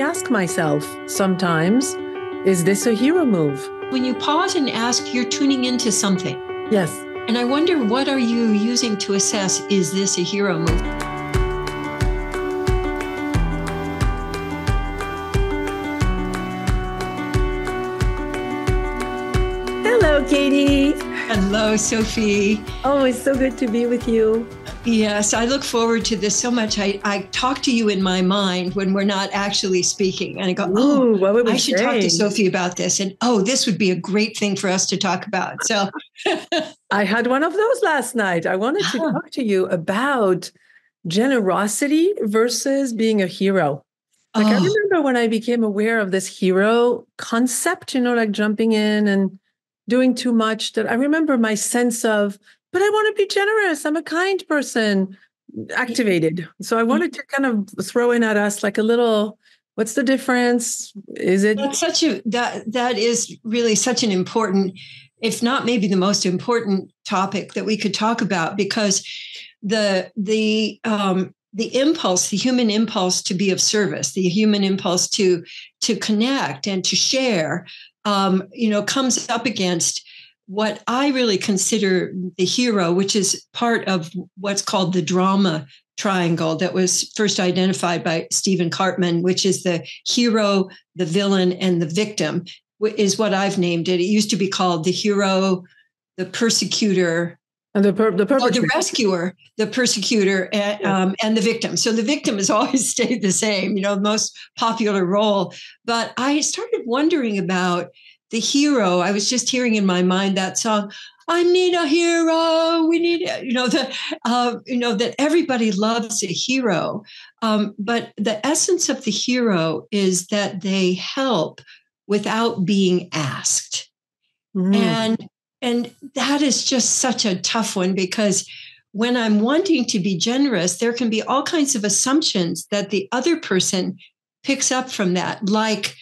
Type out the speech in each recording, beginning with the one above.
ask myself sometimes, is this a hero move? When you pause and ask, you're tuning into something. Yes. And I wonder, what are you using to assess, is this a hero move? Hello, Katie. Hello, Sophie. Oh, it's so good to be with you. Yes, I look forward to this so much. I talk to you in my mind when we're not actually speaking. And I go, what would we I should talk to say? Sophie about this. And this would be a great thing for us to talk about. So I had one of those last night. I wanted to talk to you about generosity versus being a hero. I remember when I became aware of this hero concept, like jumping in and doing too much, that I remember my sense of, but I want to be generous. I'm a kind person, activated. So I wanted to kind of throw in at us like a little, what's the difference? Is it? That's that is really such an important, if not maybe the most important topic that we could talk about, because the impulse, the human impulse to be of service, the human impulse to connect and to share, comes up against what I really consider the hero, which is part of what's called the drama triangle that was first identified by Stephen Cartman, which is the hero, the villain, and the victim, is what I've named it. It used to be called the hero, the persecutor, and the rescuer, the persecutor, and the victim. So the victim has always stayed the same, the most popular role. But I started wondering about the hero. I was just hearing in my mind that song, I need a hero. We need, that everybody loves a hero. But the essence of the hero is that they help without being asked. Mm. And that is just such a tough one, because when I'm wanting to be generous, there can be all kinds of assumptions that the other person picks up from that. Like,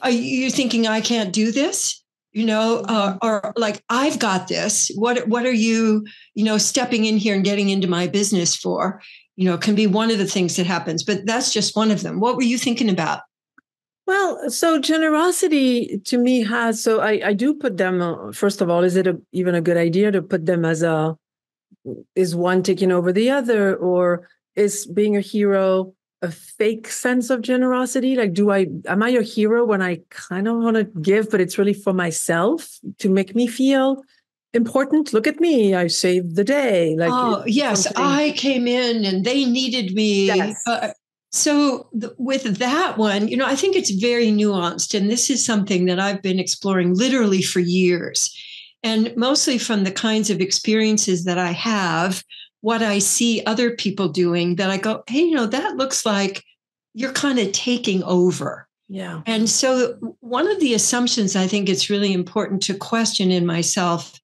are you thinking I can't do this? Or like, I've got this. What are you, stepping in here and getting into my business for? Can be one of the things that happens, but that's just one of them. What were you thinking about? Well, so generosity to me has, I do put them, first of all, is it even a good idea to put them as is one taking over the other, or is being a hero a fake sense of generosity? Like, am I a hero when I kind of want to give, but it's really for myself to make me feel important? Look at me, I saved the day. Like, yes, I came in and they needed me. Yes. With that one, I think it's very nuanced. And this is something that I've been exploring literally for years, and mostly from the kinds of experiences that I have, what I see other people doing, that I go, hey, that looks like you're kind of taking over. Yeah. And so one of the assumptions I think it's really important to question in myself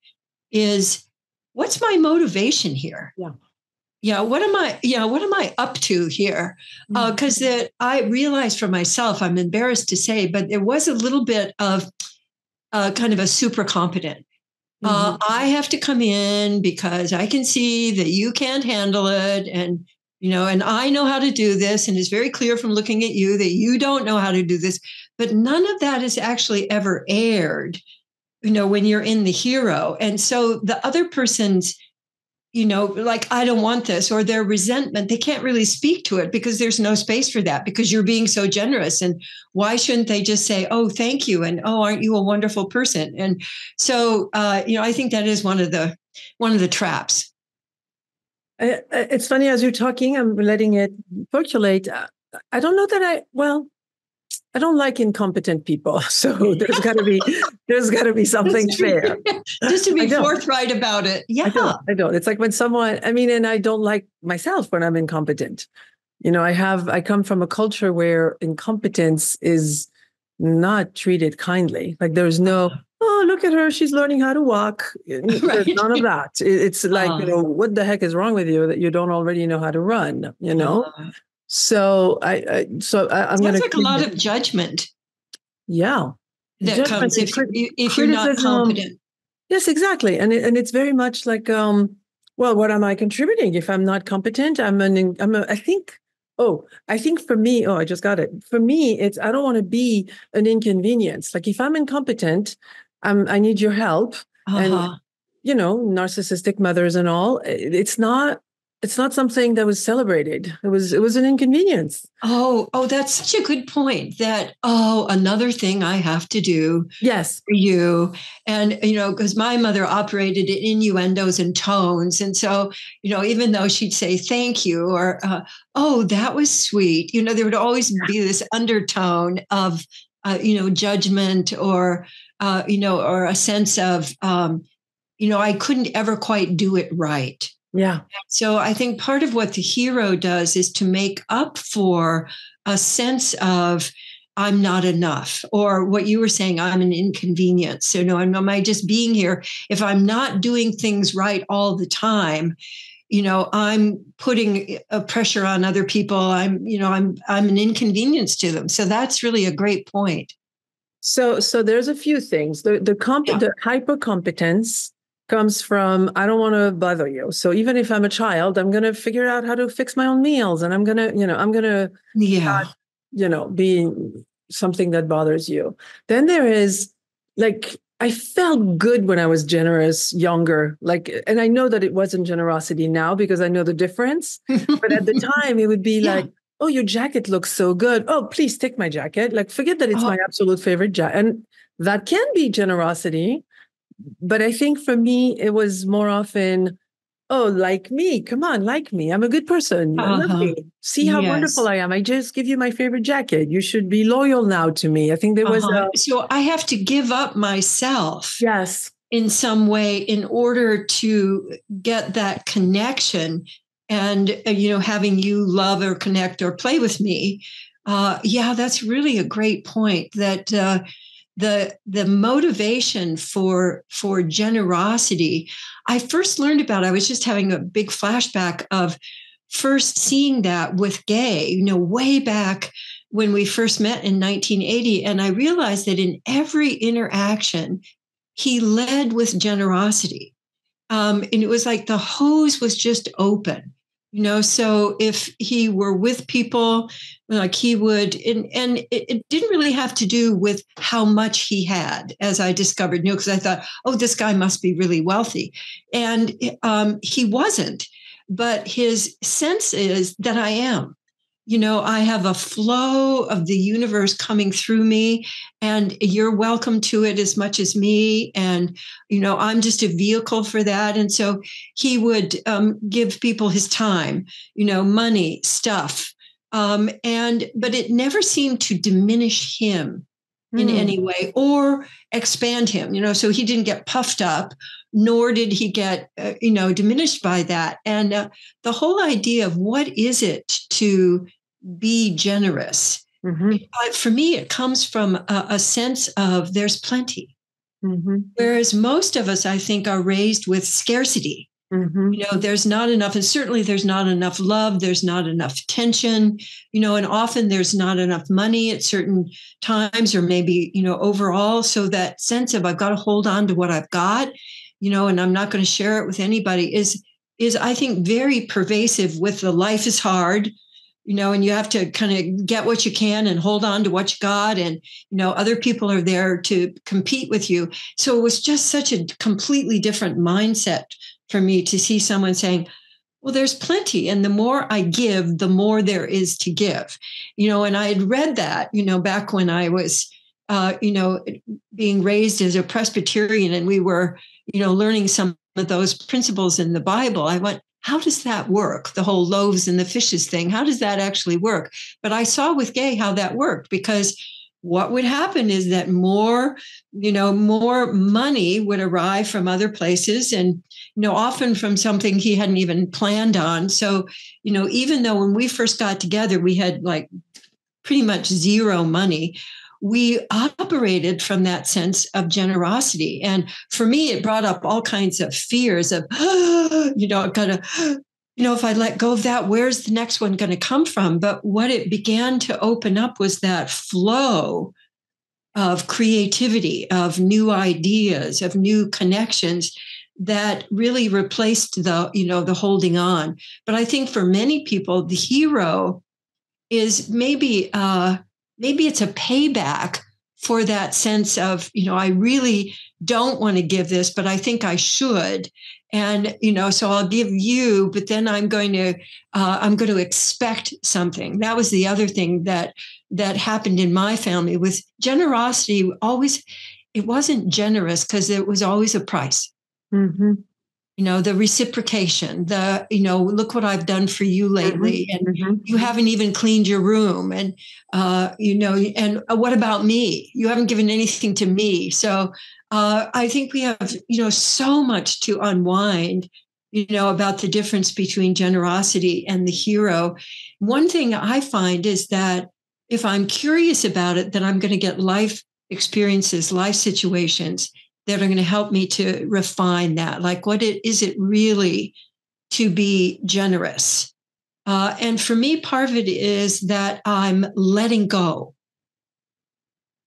is, what's my motivation here? Yeah. Yeah. What am I up to here? Because I realized for myself, I'm embarrassed to say, but there was a little bit of kind of a super competent. I have to come in because I can see that you can't handle it. And, and I know how to do this. And it's very clear from looking at you that you don't know how to do this. But none of that is actually ever aired, when you're in the hero. And so the other person's, like, I don't want this, or their resentment, they can't really speak to it because there's no space for that, because you're being so generous. And why shouldn't they just say, oh, thank you. And, oh, aren't you a wonderful person? And so, I think that is one of the traps. It's funny, as you're talking, I'm letting it percolate. I don't know that I don't like incompetent people. So there's got to be something fair. Just to be forthright about it. Yeah. I don't. It's like when someone, and I don't like myself when I'm incompetent. I come from a culture where incompetence is not treated kindly. Like, there's no, oh, look at her, she's learning how to walk. There's none of that. It's like, what the heck is wrong with you that you don't already know how to run, So I'm going to like a lot of judgment. Yeah. That comes if you're not competent. Yes, exactly. And it's very much like, what am I contributing if I'm not competent? I think Oh, I think for me, I just got it. For me, it's I don't want to be an inconvenience. Like if I'm incompetent, I need your help. And Uh-huh. narcissistic mothers and all, it's not something that was celebrated. It was an inconvenience. Oh, that's such a good point that, another thing I have to do Yes. for you. And, because my mother operated in innuendos and tones. And so, even though she'd say thank you or, oh, that was sweet, there would always be this undertone of, judgment or, or a sense of, I couldn't ever quite do it right. Yeah. So I think part of what the hero does is to make up for a sense of I'm not enough, or what you were saying, I'm an inconvenience. So no, am I just being here? If I'm not doing things right all the time, I'm putting a pressure on other people. I'm an inconvenience to them. So that's really a great point. So there's a few things. Yeah. The hyper competence comes from I don't want to bother you. So even if I'm a child, I'm going to figure out how to fix my own meals, and I'm going to Yeah. be something that bothers you. Then there is like I felt good when I was generous younger, and I know that it wasn't generosity now because I know the difference. But at the time, it would be Yeah. like, oh, your jacket looks so good. Oh, please take my jacket. Like, forget that it's Oh, my absolute favorite jacket. And that can be generosity. But I think for me, it was more often, oh, like me. Come on, like me. I'm a good person. Love uh-huh. me. See how wonderful Yes. I am. I just give you my favorite jacket. You should be loyal now to me. I think there was Uh-huh. a, So I have to give up myself yes. in some way in order to get that connection and having you love or connect or play with me. Yeah, that's really a great point that the motivation for generosity I first learned about. I was just having a big flashback of first seeing that with Gay, way back when we first met in 1980. And I realized that in every interaction he led with generosity. And it was like the hose was just open, so if he were with people, like he would, and it didn't really have to do with how much he had, as I discovered, because I thought, oh, this guy must be really wealthy. And he wasn't, but his sense is that I am. I have a flow of the universe coming through me, and you're welcome to it as much as me. And, I'm just a vehicle for that. And so he would give people his time, money, stuff. But it never seemed to diminish him in Hmm. any way or expand him, so he didn't get puffed up, nor did he get, diminished by that. And the whole idea of what is it to be generous, Hmm. for me, it comes from a sense of there's plenty. Hmm. Whereas most of us, I think, are raised with scarcity. Hmm. There's not enough, and certainly there's not enough love, there's not enough attention, and often there's not enough money at certain times, or maybe, overall. So that sense of I've got to hold on to what I've got, and I'm not going to share it with anybody is I think very pervasive with the life is hard, and you have to kind of get what you can and hold on to what you got. And, other people are there to compete with you. So it was just such a completely different mindset for me to see someone saying, well, there's plenty. And the more I give, the more there is to give, and I had read that, back when I was, being raised as a Presbyterian, and we were, learning some of those principles in the Bible. I went, how does that work? The whole loaves and the fishes thing. How does that actually work? But I saw with Gay how that worked, because what would happen is that more money would arrive from other places, and, often from something he hadn't even planned on. So, even though when we first got together, we had like pretty much zero money, we operated from that sense of generosity. And for me, it brought up all kinds of fears of, I've got to, if I let go of that, where's the next one going to come from? But what it began to open up was that flow of creativity, of new ideas, of new connections that really replaced the holding on. But I think for many people, the hero is maybe it's a payback for that sense of, I really don't want to give this, but I think I should. And, so I'll give you, but then I'm going to expect something. That was the other thing that happened in my family with generosity. Always, it wasn't generous because it was always a price. Mm-hmm. The reciprocation, look what I've done for you lately. Mm-hmm. And Mm-hmm. you haven't even cleaned your room. And, and what about me? You haven't given anything to me. So I think we have, so much to unwind, about the difference between generosity and the hero. One thing I find is that if I'm curious about it, then I'm going to get life experiences, life situations that are going to help me to refine that. Like, is it really to be generous? And for me, part of it is that I'm letting go.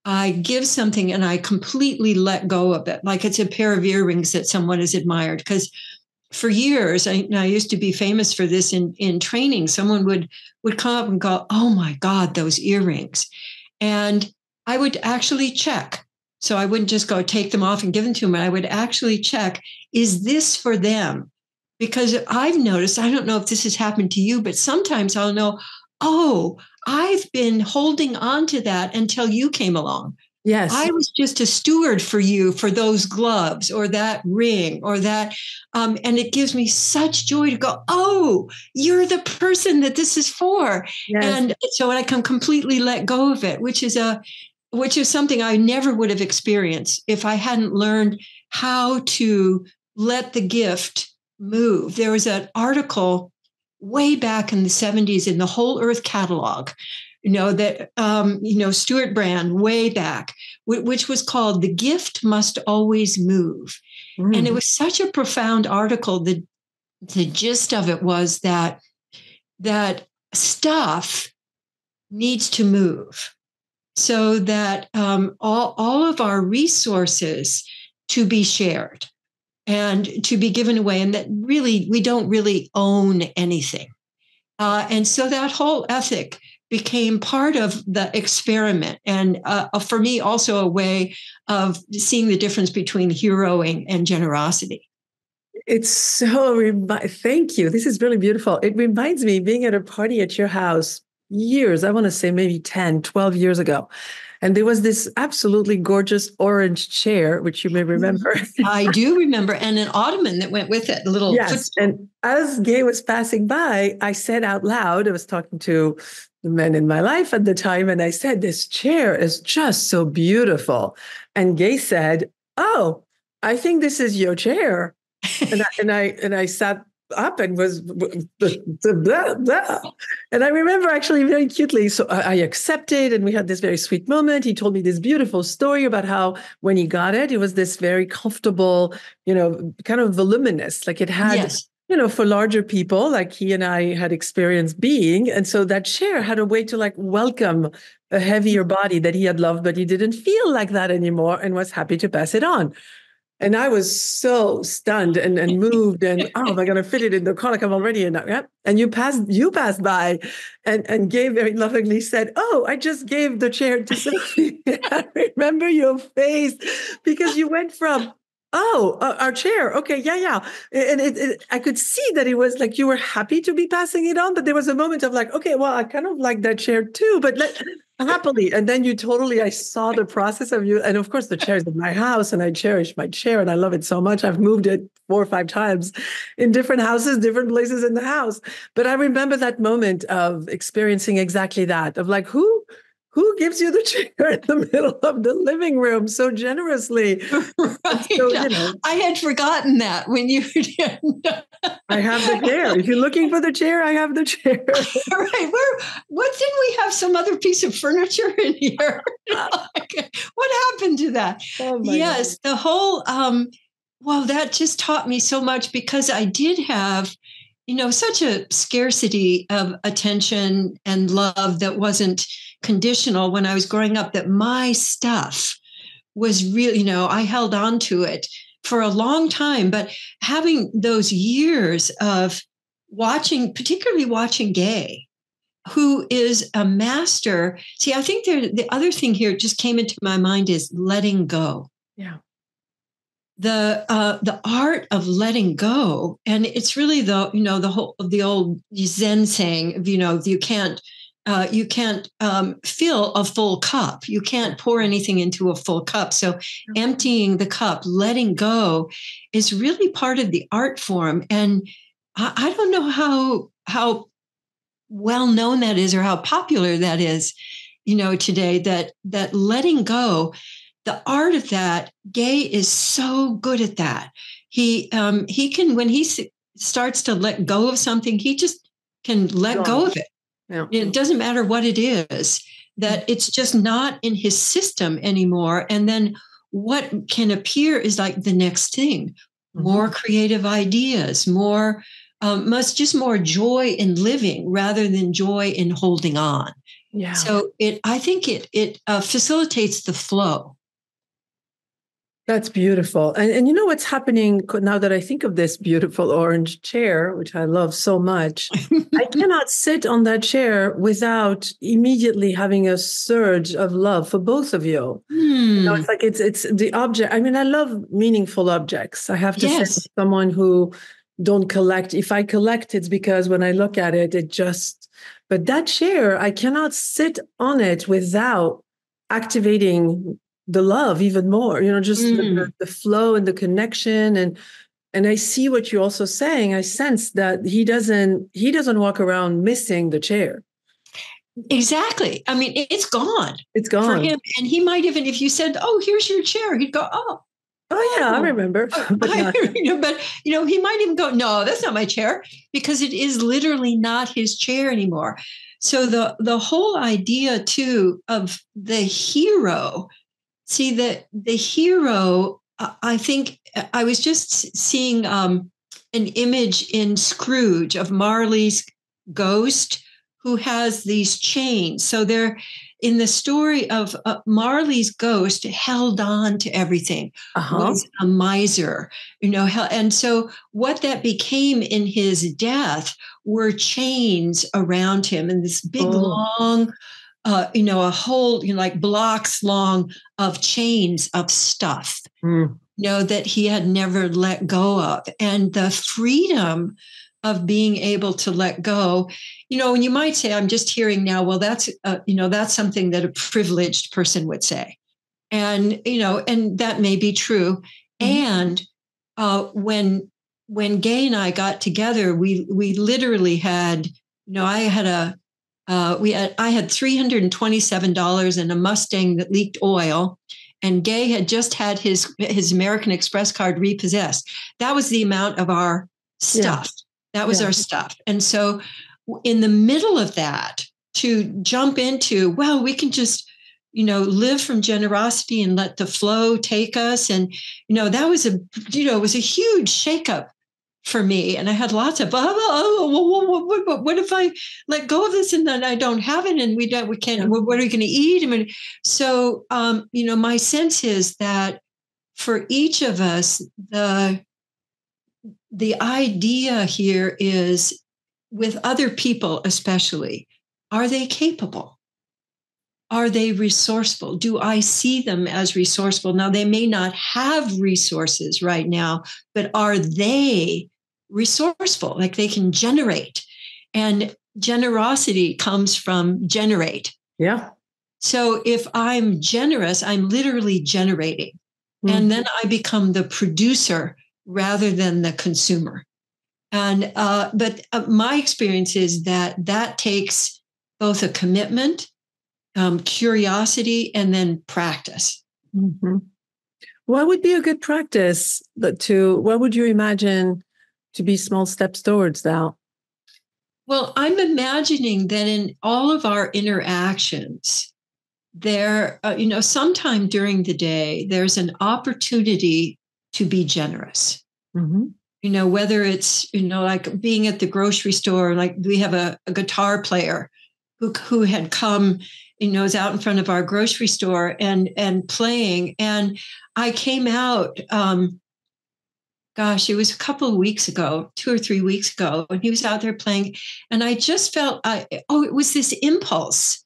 I give something and I completely let go of it. Like it's a pair of earrings that someone has admired. Because for years, I used to be famous for this in training. Someone would come up and go, "Oh my God, those earrings." And I would actually check. So I wouldn't just go take them off and give them to them. I would actually check, is this for them? Because I've noticed, I don't know if this has happened to you, but sometimes I'll know, oh, I've been holding on to that until you came along. Yes. I was just a steward for you for those gloves or that ring or that. And it gives me such joy to go, oh, you're the person that this is for. Yes. And so I can completely let go of it, which is something I never would have experienced if I hadn't learned how to let the gift move. There was an article way back in the 70s in the Whole Earth catalog, that, Stuart Brand way back, which was called "The Gift Must Always Move." Mm. And it was such a profound article. The gist of it was that stuff needs to move so that all of our resources to be shared and to be given away, and that really we don't really own anything. And so that whole ethic became part of the experiment. And for me, also a way of seeing the difference between heroing and generosity. It's thank you. This is really beautiful. It reminds me being at a party at your house years, I want to say maybe 10, 12 years ago. And there was this absolutely gorgeous orange chair, which you may remember. I do remember. And an ottoman that went with it, a little yes. footstool. And as Gay was passing by, I said out loud, I was talking to the men in my life at the time, and I said, this chair is just so beautiful. And Gay said, oh, I think this is your chair. And I sat up and was blah, blah. And I remember actually very cutely. So I accepted, and we had this very sweet moment. He told me this beautiful story about how when he got it, it was this very comfortable, kind of voluminous, like it had, yes. For larger people, like he and I had experienced being. And so that chair had a way to like welcome a heavier body that he had loved, but he didn't feel like that anymore and was happy to pass it on. And I was so stunned and moved and, oh, am I going to fit it in the car? Like I'm already in that. Yeah. And you passed by and Gabe very lovingly said, oh, I just gave the chair to Sophie. I remember your face because you went from, oh, our chair. Okay. Yeah. And I could see that it was like you were happy to be passing it on, but there was a moment of like, okay, well, I kind of like that chair too, but happily. And then I saw the process of you. And of course, the chair is in my house and I cherish my chair and I love it so much. I've moved it 4 or 5 times in different houses, different places in the house. But I remember that moment of experiencing exactly that, of like, who gives you the chair in the middle of the living room so generously? Right. So, I had forgotten that when you did. I have the chair. If you're looking for the chair, I have the chair. Right. What didn't we have some other piece of furniture in here? What happened to that? Oh yes. God. The whole, that just taught me so much because I did have, such a scarcity of attention and love that wasn't conditional when I was growing up, that my stuff was really, I held on to it for a long time. But having those years of particularly watching Gay who is a master. See, I think the other thing here just came into my mind is letting go. Yeah. The art of letting go, and it's really the old Zen saying, you can't fill a full cup. You can't pour anything into a full cup. So emptying the cup, letting go, is really part of the art form. And I don't know how well known that is or how popular that is, today. That letting go. The art of that, Gay is so good at that. He can, when he starts to let go of something, he just can let go of it. Yeah. It doesn't matter what it is, that it's just not in his system anymore. And then what can appear is like the next thing, more creative ideas, more more joy in living rather than joy in holding on. Yeah. So I think it facilitates the flow. That's beautiful. And you know what's happening now that I think of this beautiful orange chair, which I love so much, I cannot sit on that chair without immediately having a surge of love for both of you. It's like it's the object. I mean, I love meaningful objects. I have to say, to someone who don't collect. If I collect, it's because when I look at it, but that chair, I cannot sit on it without activating the love even more, just the flow and the connection. And I see what you're also saying. I sense that he doesn't walk around missing the chair. Exactly. I mean, it's gone. It's gone for him. And he might even, if you said, "Oh, here's your chair," he'd go, Oh yeah, I remember. But he might even go, "No, that's not my chair," because it is literally not his chair anymore. So the whole idea too of the hero. See, the hero, I think I was just seeing an image in Scrooge of Marley's ghost who has these chains. So they're in the story of Marley's ghost held on to everything, was a miser, and so what that became in his death were chains around him and this big long a whole, like blocks long of chains of stuff, that he had never let go of. And the freedom of being able to let go, and you might say, I'm just hearing now, well, that's something that a privileged person would say. And, and that may be true. And when Gay and I got together, we literally had, I had I had $327 in a Mustang that leaked oil, and Gay had just had his American Express card repossessed. That was the amount of our stuff. That was our stuff. And so in the middle of that, to jump into, well, we can just, live from generosity and let the flow take us. And, that was it was a huge shakeup for me. And I had lots of, what if I let go of this and then I don't have it and we can't, what are we going to eat? I mean, so, my sense is that for each of us, the idea here is, with other people especially, are they capable? Are they resourceful? Do I see them as resourceful? Now, they may not have resources right now, but are they resourceful? Like they can generate. And generosity comes from generate. Yeah. So if I'm generous, I'm literally generating. And then I become the producer rather than the consumer. And but my experience is that takes both a commitment, curiosity, and then practice. What would be a good practice what would you imagine to be small steps towards that? Well, I'm imagining that in all of our interactions, there, sometime during the day, there's an opportunity to be generous. Whether it's, like being at the grocery store, like we have a guitar player who had come, is out in front of our grocery store and playing. And I came out gosh, it was a couple of weeks ago, 2 or 3 weeks ago, and he was out there playing. And I just felt, it was this impulse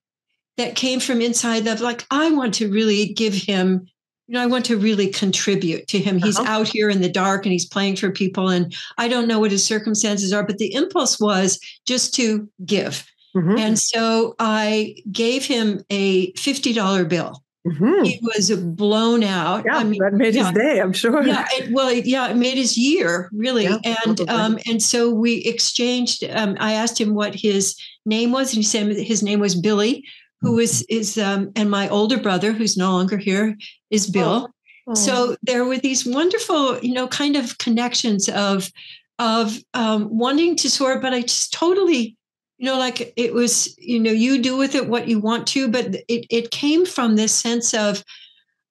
that came from inside of like, I want to really give him, I want to really contribute to him. He's out here in the dark and he's playing for people. And I don't know what his circumstances are, but the impulse was just to give. Mm-hmm. And so I gave him a $50 bill. Mm-hmm. He was blown out. Yeah, that made his day, I'm sure. Yeah, it made his year, really. Yeah, and so we exchanged. I asked him what his name was, and he said his name was Billy, who is and my older brother, who's no longer here, is Bill. Oh. So there were these wonderful, kind of connections of wanting to sort, but I just totally. Like it was, you do with it what you want to, but it came from this sense of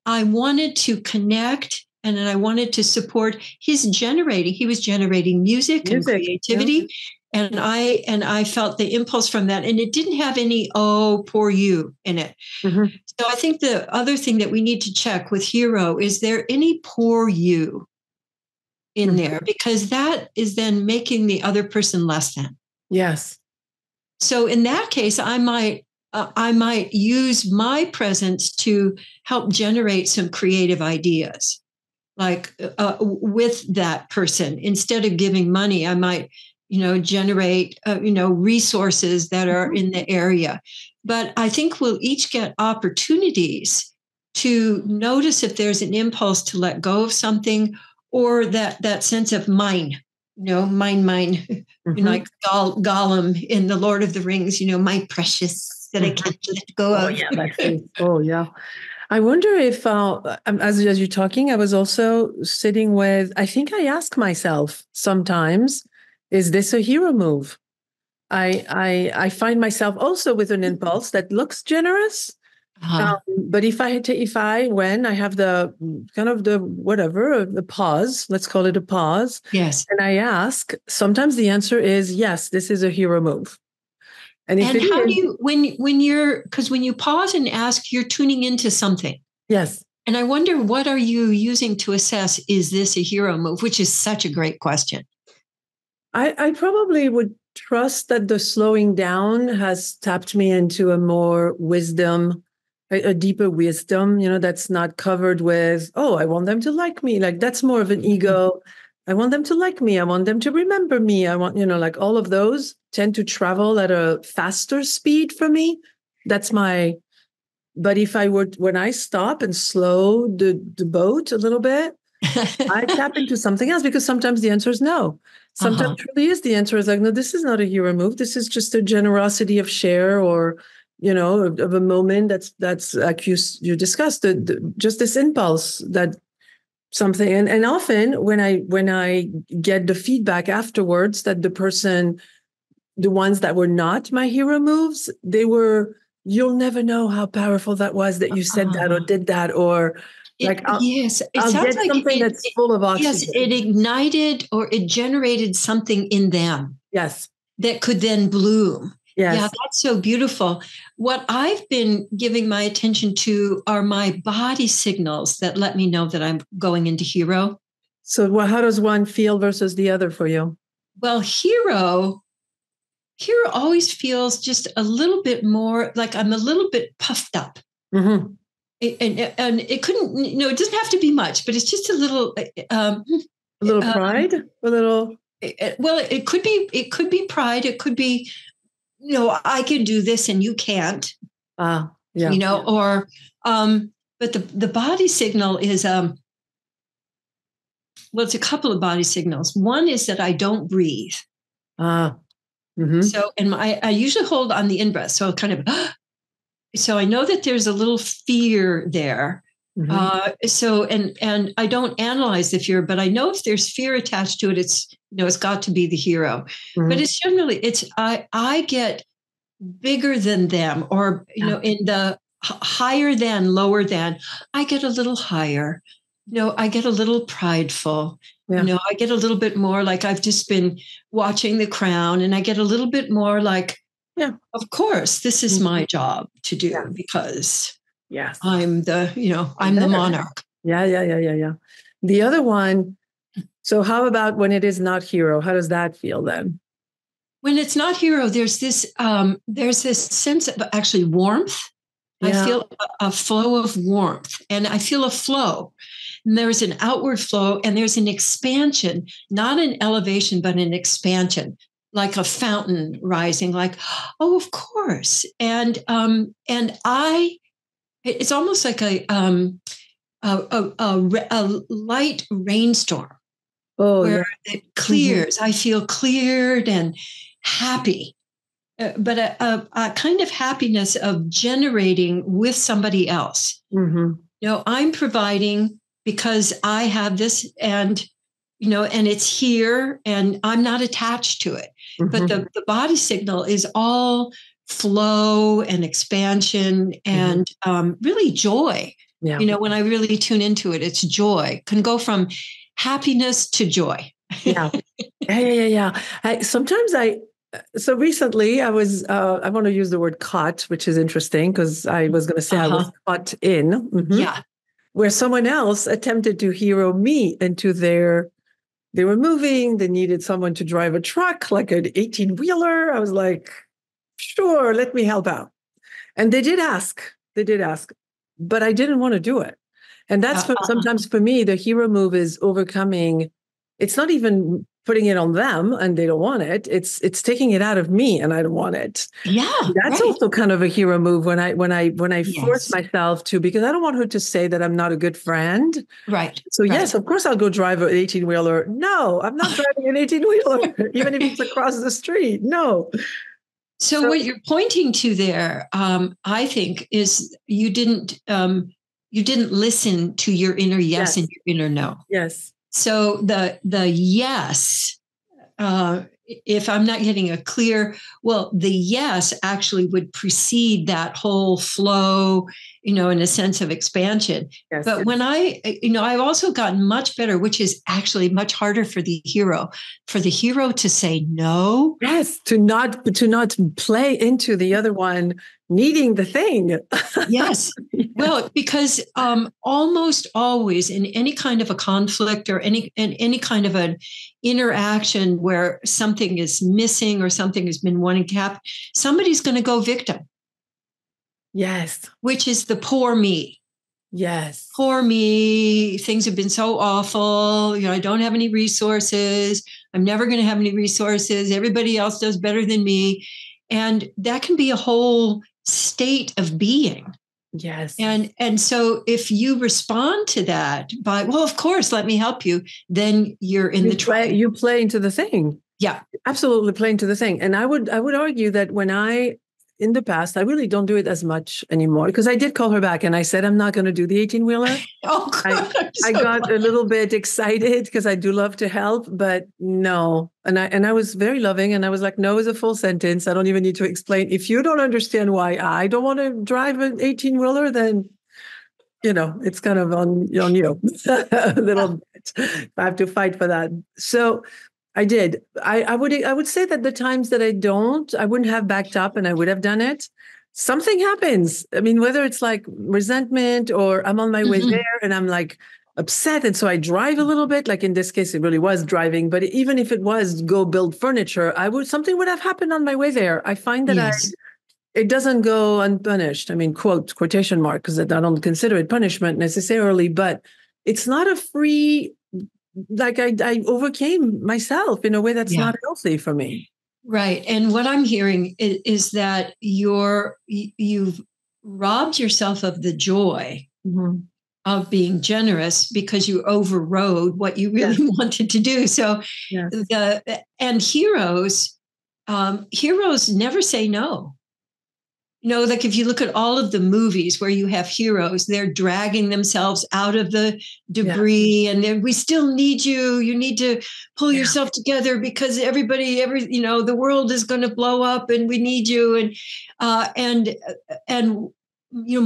I wanted to connect and I wanted to support he was generating music and creativity. Yeah. And I felt the impulse from that. And it didn't have any, oh, poor you in it. Mm-hmm. So I think the other thing that we need to check with hero, is there any poor you in there? Because that is then making the other person less than. Yes. So in that case, I might use my presence to help generate some creative ideas, like with that person. Instead of giving money, I might, generate, resources that are in the area. But I think we'll each get opportunities to notice if there's an impulse to let go of something, or that sense of mine. Mine, mm-hmm. Like Gollum in The Lord of the Rings, my precious that I can't let go of. Yeah, that's it. Oh, yeah. I wonder if, as you're talking, I was also sitting with, I think I ask myself sometimes, is this a hero move? I find myself also with an impulse that looks generous. Uh-huh. But when I have the kind of the pause, let's call it a pause. Yes. And I ask, sometimes the answer is yes, this is a hero move. And how do you, when you pause and ask, you're tuning into something. Yes. And I wonder, what are you using to assess, is this a hero move? Which is such a great question. I probably would trust that the slowing down has tapped me into a more wisdom, a deeper wisdom, that's not covered with, oh, I want them to like me. Like that's more of an ego. I want them to like me. I want them to remember me. I want, like all of those tend to travel at a faster speed for me. But if when I stop and slow the boat a little bit, I tap into something else, because sometimes the answer is no. Sometimes truly is the answer is like, no, this is not a hero move. This is just a generosity of share, or of a moment that's like you discussed, just this impulse that something. And often when I get the feedback afterwards that the ones that were not my hero moves, you'll never know how powerful that was, that you said that or did that, or I'll sounds get something that's full of oxygen. Yes, it ignited or it generated something in them. Yes. That could then bloom. Yes. Yeah, that's so beautiful. What I've been giving my attention to are my body signals that let me know that I'm going into hero. So how does one feel versus the other for you? Well, hero always feels just a little bit more like I'm a little bit puffed up. Mm-hmm. And it couldn't, it doesn't have to be much, but it's just a little pride, a little. Well, it could be pride. It could be, I can do this and you can't. Yeah. Or, but the body signal is, it's a couple of body signals. One is that I don't breathe. Mm-hmm. So, and I usually hold on the in-breath. So kind of, so I know that there's a little fear there. Mm-hmm. And I don't analyze the fear, but I know if there's fear attached to it, it's got to be the hero. Mm-hmm. But it's generally, I get bigger than them, or, in the higher than, lower than, I get a little higher. I get a little prideful. Yeah. I get a little bit more like I've just been watching The Crown, and I get a little bit more like, yeah, of course, this is my job to do, because I'm the monarch. Yeah. The other one, So how about when it is not hero? How does that feel then? When it's not hero, there's this sense of actually warmth. I Yeah. feel a flow of warmth, and I feel a flow. And there's an outward flow, and there's an expansion, not an elevation, but an expansion, like a fountain rising. Like, oh, of course. It's almost like a light rainstorm Oh, where yeah. it Mm-hmm. clears. I feel cleared and happy, but a kind of happiness of generating with somebody else. Mm-hmm. I'm providing because I have this, and it's here, and I'm not attached to it. But Mm-hmm. the body signal is all flow and expansion Mm-hmm. and really joy. Yeah. When I really tune into it, it's joy. Can go from happiness to joy. Yeah. Yeah. Yeah. Yeah. Yeah. So recently I was, I want to use the word caught, which is interesting because I was going to say I was Uh-huh. caught in, Yeah. where someone else attempted to hero me into they were moving, they needed someone to drive a truck, like an 18-wheeler. I was like, sure, let me help out. And they did ask, but I didn't want to do it. And Uh-huh. sometimes for me, the hero move is overcoming. It's not even putting it on them and they don't want it. It's taking it out of me and I don't want it. Yeah. That's Right. also kind of a hero move when I force Yes. myself to, because I don't want her to say that I'm not a good friend. Right. So yes, Right. of course I'll go drive an 18-wheeler. No, I'm not driving an 18-wheeler, even if it's across the street. No. So So what you're pointing to there, I think, is you didn't listen to your inner yes yes, and your inner no. yes. So the yes, uh, if I'm not getting a clear, well, the yes actually would precede that whole flow, in a sense of expansion. Yes, But yes. when I've also gotten much better, which is actually much harder for the hero to say no. Yes, to not play into the other one needing the thing. Yes. Yeah. Well, because almost always in any kind of a conflict or any kind of an interaction where something is missing or something has been wanting to happen, somebody's going to go victim, Yes. which is the poor me. Yes. Poor me. Things have been so awful. I don't have any resources. I'm never going to have any resources. Everybody else does better than me. And that can be a whole state of being. Yes. And so if you respond to that by, well, of course, let me help you, then you're in the tribe. You play into the thing. Yeah. Absolutely play into the thing. And I would argue that in the past, I really don't do it as much anymore because I did call her back and I said, I'm not going to do the 18-wheeler. Oh, I God, I'm I so got glad. a little bit excited because I do love to help, but no. And I was very loving and I was like, no is a full sentence. I don't even need to explain. If you don't understand why I don't want to drive an 18-wheeler, then it's kind of on you a little bit. I have to fight for that. So I did. I would say that the times that I wouldn't have backed up and I would have done it. Something happens. I mean, whether it's like resentment or I'm on my way Mhm. there and I'm like upset. And so I drive a little bit, like in this case, it really was driving, but even if it was go build furniture, something would have happened on my way there. I find that Yes. it doesn't go unpunished. I mean, quotation mark, because I don't consider it punishment necessarily, but it's not a free, like I overcame myself in a way that's Yeah. not healthy for me. Right. And what I'm hearing is that you've robbed yourself of the joy Mm-hmm. of being generous because you overrode what you really Yes, wanted to do. So yes, heroes never say no. Like if you look at all of the movies where you have heroes, they're dragging themselves out of the yeah, debris and we still need you. You need to pull yeah, yourself together because the world is going to blow up and we need you. And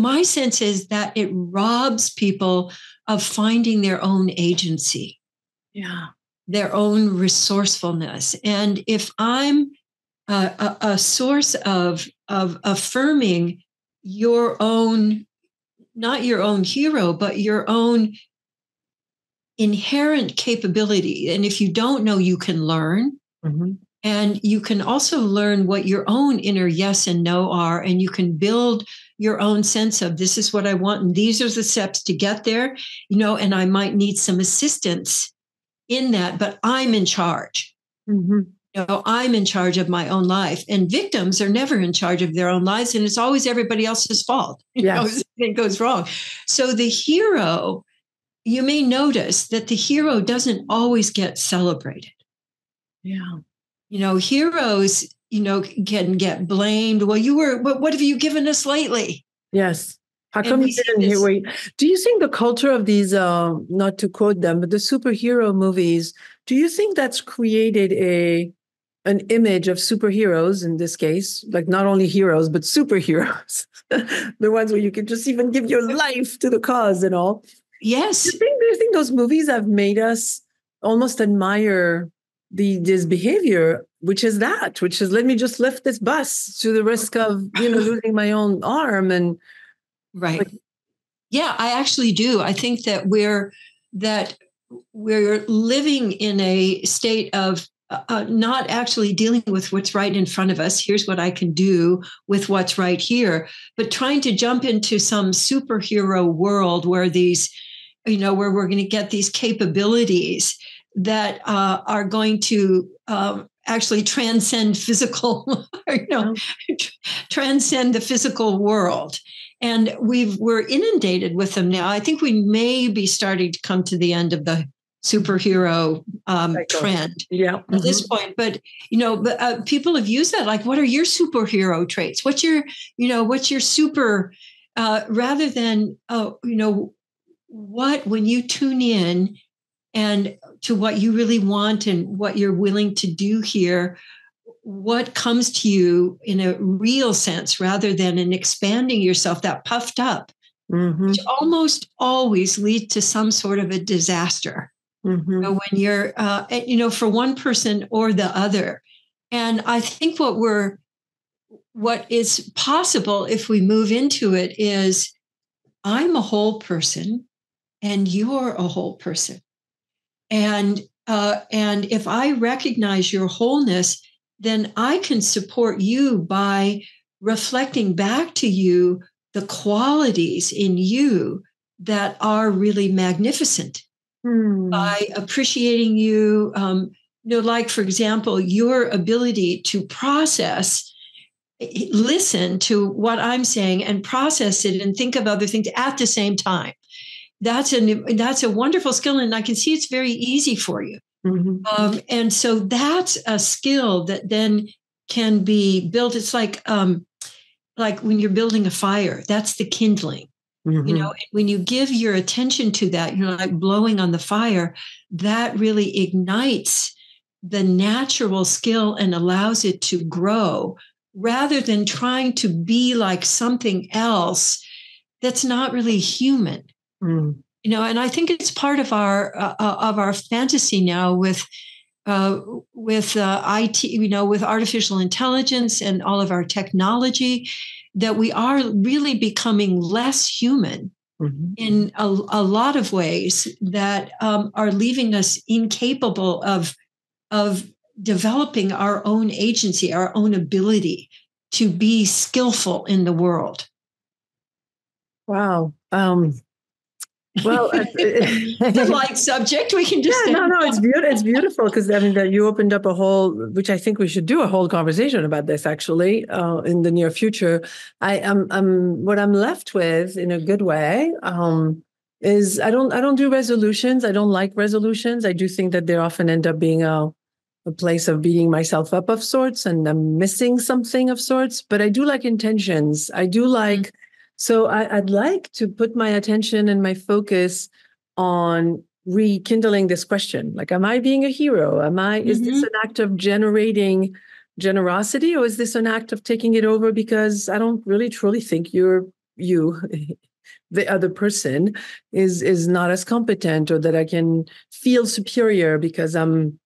my sense is that it robs people of finding their own agency, yeah, their own resourcefulness. And if I'm a source of affirming your own, not your own hero, but your own inherent capability. And if you don't know, you can learn. Mm-hmm. And you can also learn what your own inner yes and no are. And you can build your own sense of this is what I want. And these are the steps to get there, and I might need some assistance in that, but I'm in charge. Mm-hmm. I'm in charge of my own life. And victims are never in charge of their own lives. And it's always everybody else's fault. Yes. It goes wrong. So the hero, you may notice that the hero doesn't always get celebrated. Yeah. Heroes, can get blamed. Well, what have you given us lately? Yes. How come you didn't hear? Wait, do you think the culture of these, not to quote them, but the superhero movies, do you think that's created an image of superheroes in this case, like not only heroes, but superheroes, the ones where you can just even give your life to the cause and all? Yes. Do you think those movies have made us almost admire this behavior, which is let me just lift this bus to the risk of, losing my own arm and right. Like, yeah, I actually do. I think that we're living in a state of not actually dealing with what's right in front of us. Here's what I can do with what's right here, but trying to jump into some superhero world where where we're going to get these capabilities that are going to actually transcend physical, transcend the physical world. And we're inundated with them now. I think we may be starting to come to the end of the superhero trend at this point. But, people have used that. Like, what are your superhero traits? What's your super, rather than, when you tune in and to what you really want and what you're willing to do here, what comes to you in a real sense rather than in expanding yourself, that puffed up, which almost always leads to some sort of a disaster when you're, for one person or the other. And I think what is possible if we move into it is I'm a whole person and you're a whole person. And if I recognize your wholeness, then I can support you by reflecting back to you the qualities in you that are really magnificent. By appreciating you, like, for example, your ability to listen to what I'm saying and process it and think of other things at the same time. That's a wonderful skill, and I can see it's very easy for you. And so that's a skill that then can be built. It's like when you're building a fire, that's the kindling. When you give your attention to that, like blowing on the fire, that really ignites the natural skill and allows it to grow rather than trying to be like something else that's not really human. And I think it's part of our fantasy now with IT, with artificial intelligence and all of our technology, that we are really becoming less human in a lot of ways that are leaving us incapable of developing our own agency, our own ability to be skillful in the world. Wow. Well, it's a light subject. We can just it's beautiful because that you opened up which I think we should do a whole conversation about this actually in the near future. What I'm left with in a good way is I don't do resolutions. I don't like resolutions. I do think that they often end up being a place of beating myself up of sorts, and I'm missing something of sorts. But I do like intentions. I do like. So I'd like to put my attention and my focus on rekindling this question. Like, am I being a hero? Is this an act of generating generosity, or is this an act of taking it over because I don't really truly think you, the other person is not as competent, or that I can feel superior because I'm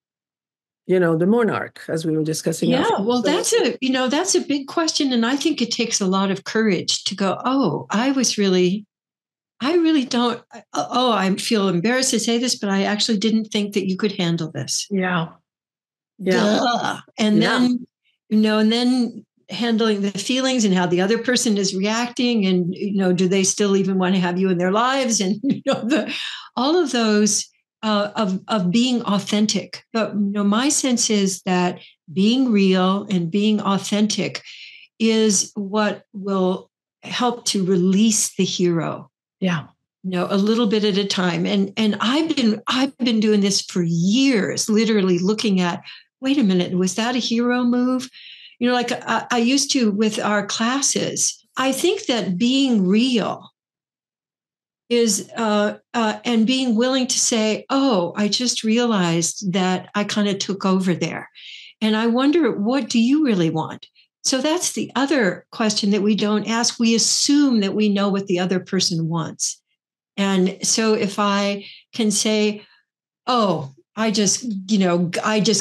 the monarch, as we were discussing. Yeah, well, that's a big question. And I think it takes a lot of courage to go, oh, I was really I really don't. Oh, I feel embarrassed to say this, but I actually didn't think that you could handle this. Yeah. Yeah. Duh. And Yeah. then, and then handling the feelings and how the other person is reacting, and do they still even want to have you in their lives, and all of those of being authentic. But my sense is that being real and being authentic is what will help to release the hero. Yeah. A little bit at a time. And I've been doing this for years, literally looking at, wait a minute, was that a hero move? Like I used to with our classes. I think that being real is and being willing to say, oh, I just realized that I kind of took over there. And I wonder, what do you really want? So that's the other question that we don't ask. We assume that we know what the other person wants. And so if I can say, oh, I just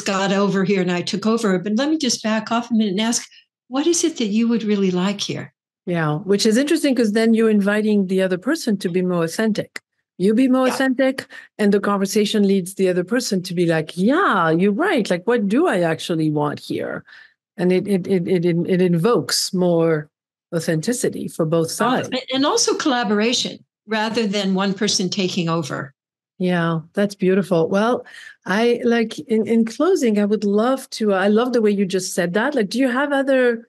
got over here and I took over, but let me just back off a minute and ask, what is it that you would really like here? Yeah, which is interesting because then you're inviting the other person to be more authentic. You be more authentic, and the conversation leads the other person to be like, yeah, you're right. Like, what do I actually want here? And it invokes more authenticity for both sides. And also collaboration rather than one person taking over. Yeah, that's beautiful. Well, I like in closing, I would love to, I love the way you just said that. Like, do you have other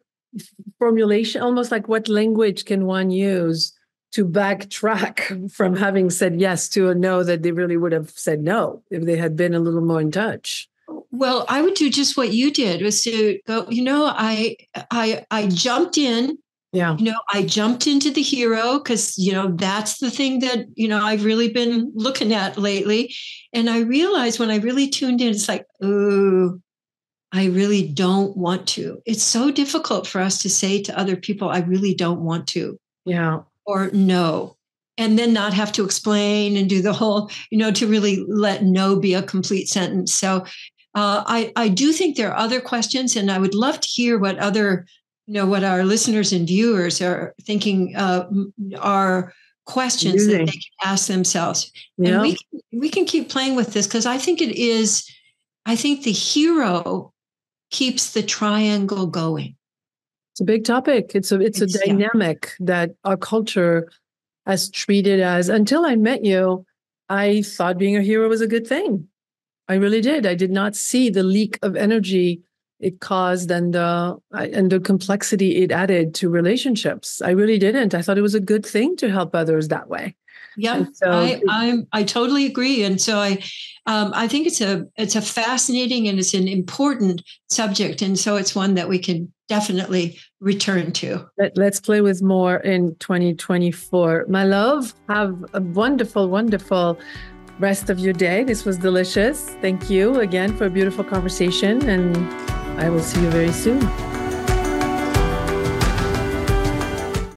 formulation, almost like what language can one use to backtrack from having said yes to a no that they really would have said no if they had been a little more in touch? Well, I would do just what you did, was to go, I jumped in. Yeah. I jumped into the hero because, that's the thing that, I've really been looking at lately. And I realized when I really tuned in, it's like, oh, I really don't want to. It's so difficult for us to say to other people, I really don't want to. Yeah. Or no. And then not have to explain and do the whole, to really let no be a complete sentence. So I do think there are other questions, and I would love to hear what other what our listeners and viewers are thinking are questions that they can ask themselves. Yeah. And we can keep playing with this, because I think the hero keeps the triangle going. It's a big topic. It's a dynamic that our culture has treated as, until I met you, I thought being a hero was a good thing. I really did. I did not see the leak of energy it caused and the complexity it added to relationships. I really didn't. I thought it was a good thing to help others that way. Yeah, so I totally agree. And so I think it's a fascinating and it's an important subject. And so it's one that we can definitely return to. Let's play with more in 2024. My love, have a wonderful, wonderful rest of your day. This was delicious. Thank you again for a beautiful conversation, and I will see you very soon.